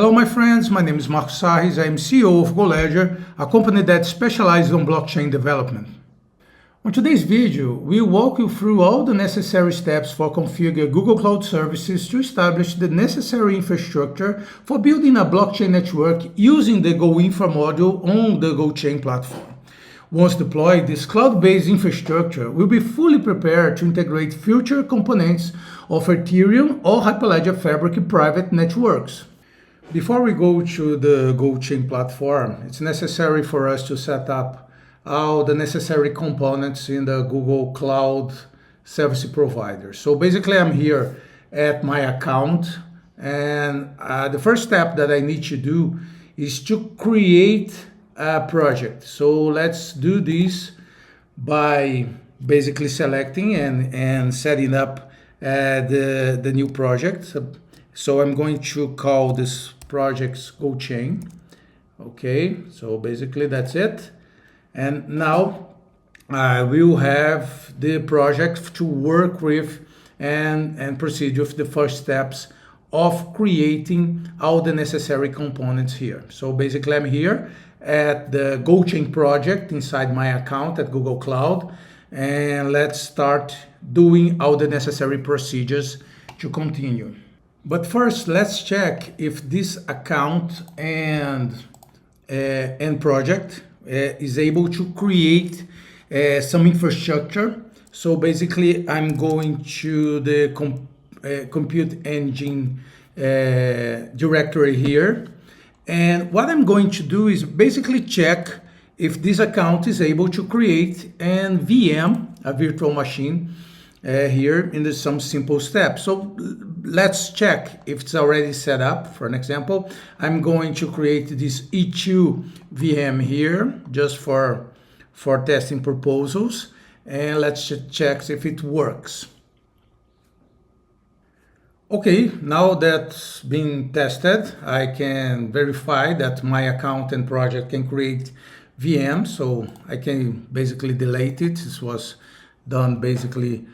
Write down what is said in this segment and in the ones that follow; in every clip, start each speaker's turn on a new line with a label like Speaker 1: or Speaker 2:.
Speaker 1: Hello my friends, my name is Marcos Sarris. I am CEO of GoLedger, a company that specializes on blockchain development. On today's video, we'll walk you through all the necessary steps for configuring Google Cloud Services to establish the necessary infrastructure for building a blockchain network using the GoInfra module on the GoChain platform. Once deployed, this cloud-based infrastructure will be fully prepared to integrate future components of Ethereum or Hyperledger Fabric private networks. Before we go to the GoChain platform, it's necessary for us to set up all the necessary components in the Google Cloud Service Provider. So basically, I'm here at my account, and the first step that I need to do is to create a project. So let's do this by basically selecting and setting up the new project. So I'm going to call this project GoChain. Okay, so basically that's it. And now I will have the project to work with and proceed with the first steps of creating all the necessary components here. So basically I'm here at the GoChain project inside my account at Google Cloud, and let's start doing all the necessary procedures to continue. But first, let's check if this account and project is able to create some infrastructure. So basically, I'm going to the compute engine directory here. And what I'm going to do is basically check if this account is able to create an VM, a virtual machine, here in some simple steps. So let's check if it's already set up. For an example, I'm going to create this E2 VM here just for testing purposes, and let's check if it works. Okay, now that's been tested, I can verify that my account and project can create VMs, so I can basically delete it. This was done basically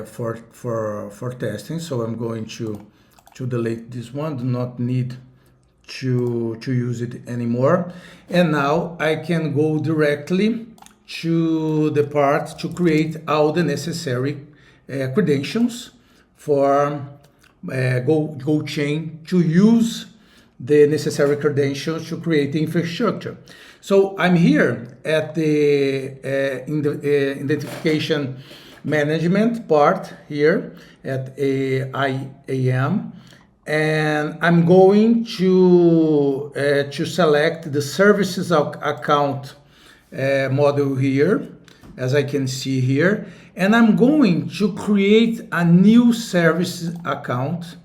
Speaker 1: for testing, so I'm going to delete this one. Do not need to use it anymore. And now I can go directly to the part to create all the necessary credentials for GoChain to use the necessary credentials to create the infrastructure. So I'm here at the identification management part here at IAM, and I'm going to select the services account model here, as I can see here, and I'm going to create a new service account.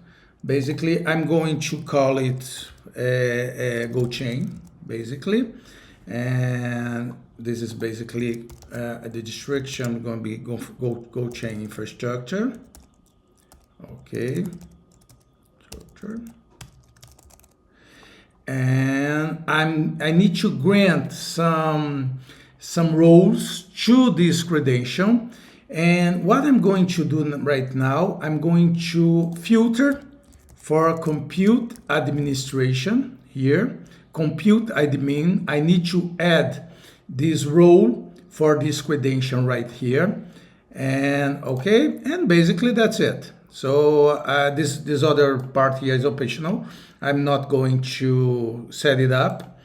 Speaker 1: Basically, I'm going to call it GoChain, basically, and this is basically the description going to be GoChain infrastructure. Okay, structure. And I need to grant some roles to this credential. And what I'm going to do right now, I'm going to filter for compute administration here. Compute admin, I need to add this role for this credential right here. And okay, and basically that's it. So this other part here is optional. I'm not going to set it up.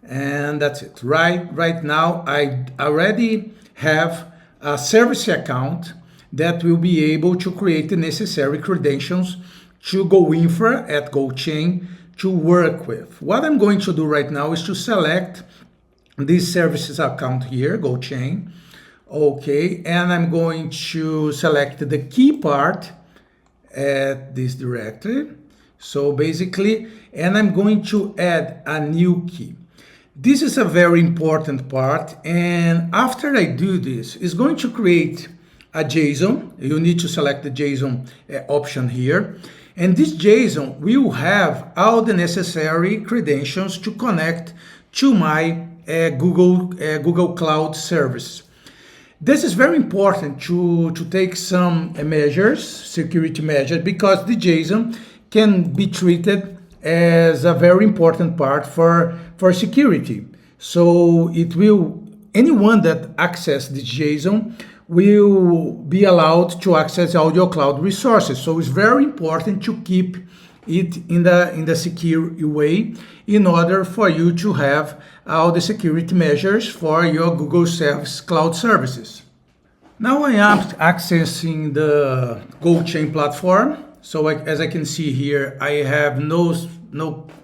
Speaker 1: And that's it. Right now, I already have a service account that will be able to create the necessary credentials to GoInfra at GoChain to work with. What I'm going to do right now is to select this services account here, GoChain. Okay, and I'm going to select the key part at this directory. So basically, and I'm going to add a new key. This is a very important part, and after I do this, it's going to create a JSON. You need to select the JSON option here, and this JSON will have all the necessary credentials to connect to my Google Cloud service. This is very important to take some measures, security measures, because the JSON can be treated as a very important part for security. So it will, anyone that access the JSON will be allowed to access all your cloud resources. So it's very important to keep it in the secure way in order for you to have all the security measures for your Google Service cloud services. Now I am accessing the GoChain platform. So as I can see here, I have no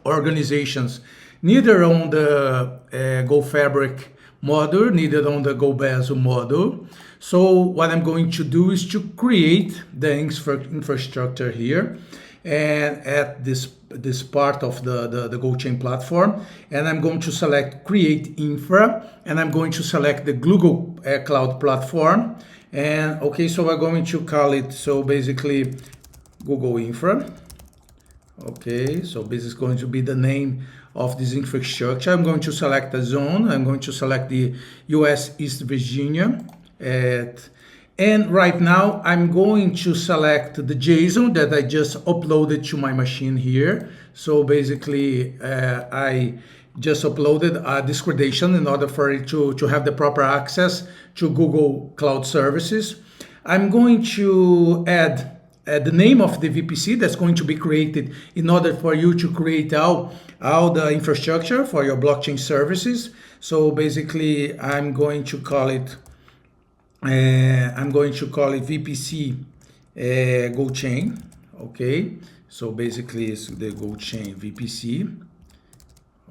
Speaker 1: organizations, neither on the GoFabric module, neither on the Besu module. So what I'm going to do is to create the infrastructure here and at this part of the GoChain platform, and I'm going to select create infra, and I'm going to select the Google Cloud platform, and okay, so we're going to call it, so basically GoInfra. Okay, so this is going to be the name of this infrastructure. I'm going to select a zone. I'm going to select the US East Virginia. And right now I'm going to select the JSON that I just uploaded to my machine here. So basically I just uploaded this credential in order for it to have the proper access to Google Cloud Services. I'm going to add the name of the VPC that's going to be created in order for you to create all the infrastructure for your blockchain services. So basically I'm going to call it VPC GoChain. Okay, so basically it's the GoChain VPC.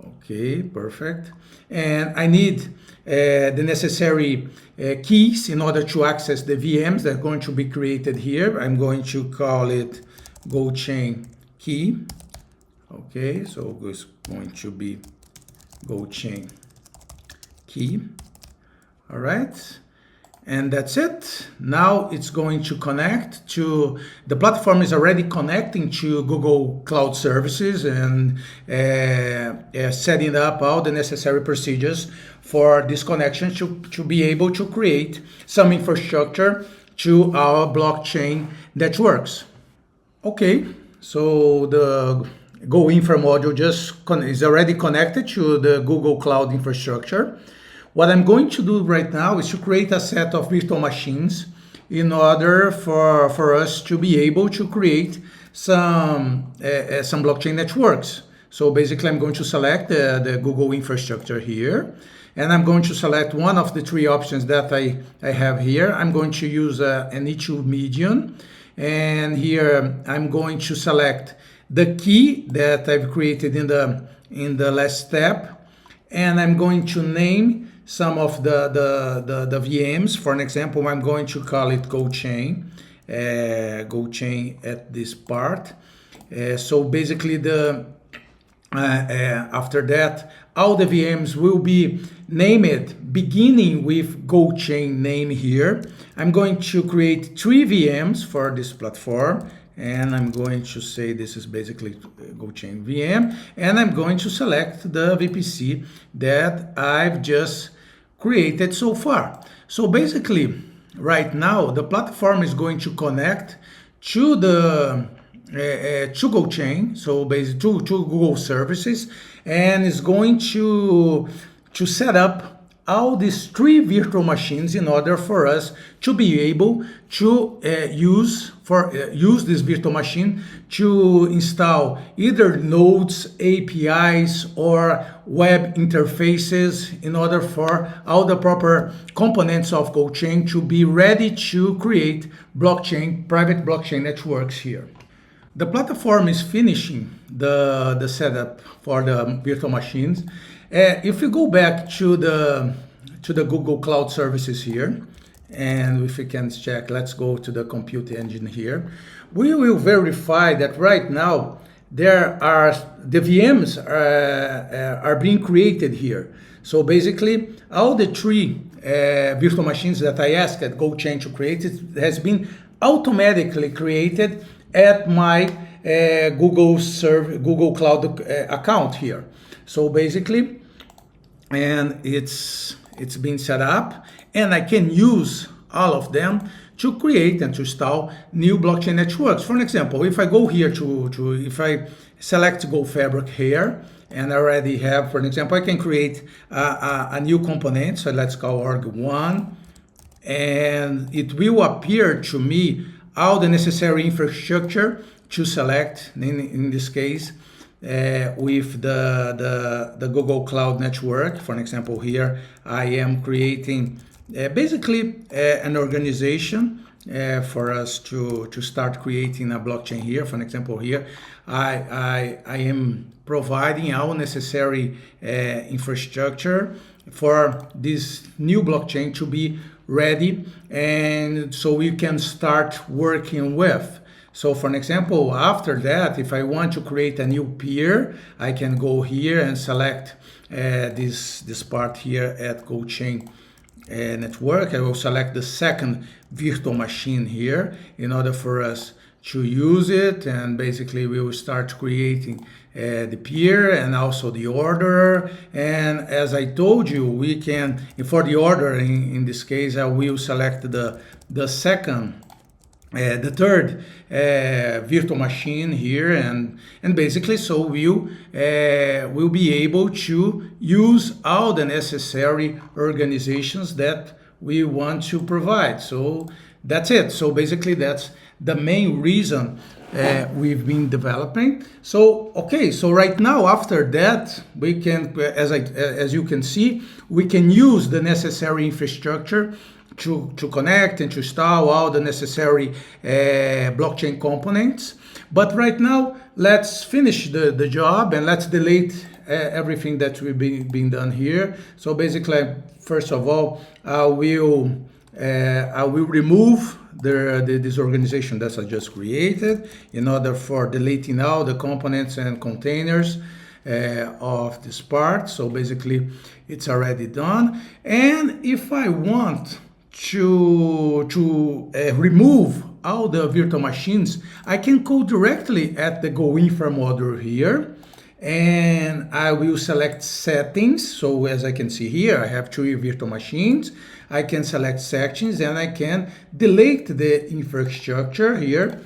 Speaker 1: Okay, perfect. And I need the necessary keys in order to access the VMs that are going to be created here. I'm going to call it GoChain key. Okay, so it's going to be GoChain key. All right. And that's it. Now it's going to connect to, the platform is already connecting to Google Cloud Services and setting up all the necessary procedures for this connection to be able to create some infrastructure to our blockchain networks. Okay, so the GoInfra module is already connected to the Google Cloud infrastructure. What I'm going to do right now is to create a set of virtual machines in order for us to be able to create some blockchain networks. So basically I'm going to select the Google infrastructure here, and I'm going to select one of the three options that I have here. I'm going to use an E2 medium, and here I'm going to select the key that I've created in the last step, and I'm going to name some of the VMs. For an example, I'm going to call it GoChain, GoChain at this part. So basically after that, all the VMs will be named beginning with GoChain name here. I'm going to create 3 VMs for this platform, and I'm going to say this is basically GoChain VM, and I'm going to select the VPC that I've just created so far. So basically right now the platform is going to connect to the to GoChain, so basically to Google services, and is going to set up all these 3 virtual machines in order for us to be able to use this virtual machine to install either nodes, APIs, or web interfaces in order for all the proper components of GoChain to be ready to create private blockchain networks here. The platform is finishing the setup for the virtual machines. If we go back to the Google Cloud Services here, and if we can check, let's go to the compute engine here. We will verify that right now the VMs are being created here. So basically, all the 3 virtual machines that I asked at GoChain to create, it has been automatically created at my Google Cloud account here. So basically, and it's been set up, and I can use all of them to create and to install new blockchain networks. For example, if I go here if I select GoFabric here, and I already have, for example, I can create a new component. So let's call org1, and it will appear to me all the necessary infrastructure to select, in this case, with the Google Cloud Network. For example, here I am creating basically an organization for us to start creating a blockchain here. For example, here I am providing all necessary infrastructure for this new blockchain to be ready, and so we can start working with. So for example, after that, if I want to create a new peer, I can go here and select this part here at GoChain network. I will select the second virtual machine here in order for us to use it, and basically we will start creating the peer and also the order. And as I told you, we can, for the order in this case, I will select the second the third virtual machine here, and basically so we'll be able to use all the necessary organizations that we want to provide. So that's it. So basically that's the main reason we've been developing. So okay, so right now after that we can, as you can see, we can use the necessary infrastructure to connect and to install all the necessary blockchain components. But right now, let's finish the job and let's delete everything that we've been done here. So basically, first of all, I will remove this organization that I just created in order for deleting all the components and containers of this part. So basically, it's already done. And if I want to remove all the virtual machines, I can go directly at the GoInfra module here, and I will select settings. So as I can see here, I have 2 virtual machines. I can select sections and I can delete the infrastructure here.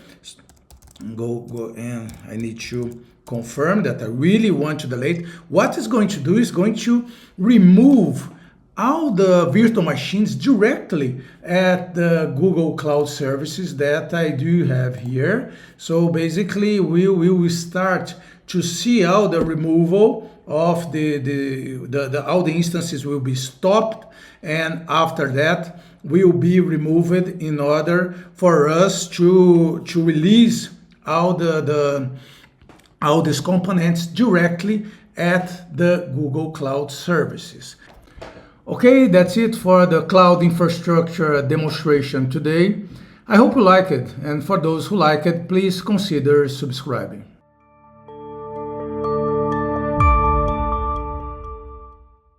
Speaker 1: Go and I need to confirm that I really want to delete. What it's going to do is going to remove all the virtual machines directly at the Google Cloud services that I do have here. So basically we will start to see all the removal of all the instances will be stopped, and after that will be removed in order for us to release all these components directly at the Google Cloud services. Okay, that's it for the cloud infrastructure demonstration today. I hope you like it, and for those who like it, please consider subscribing.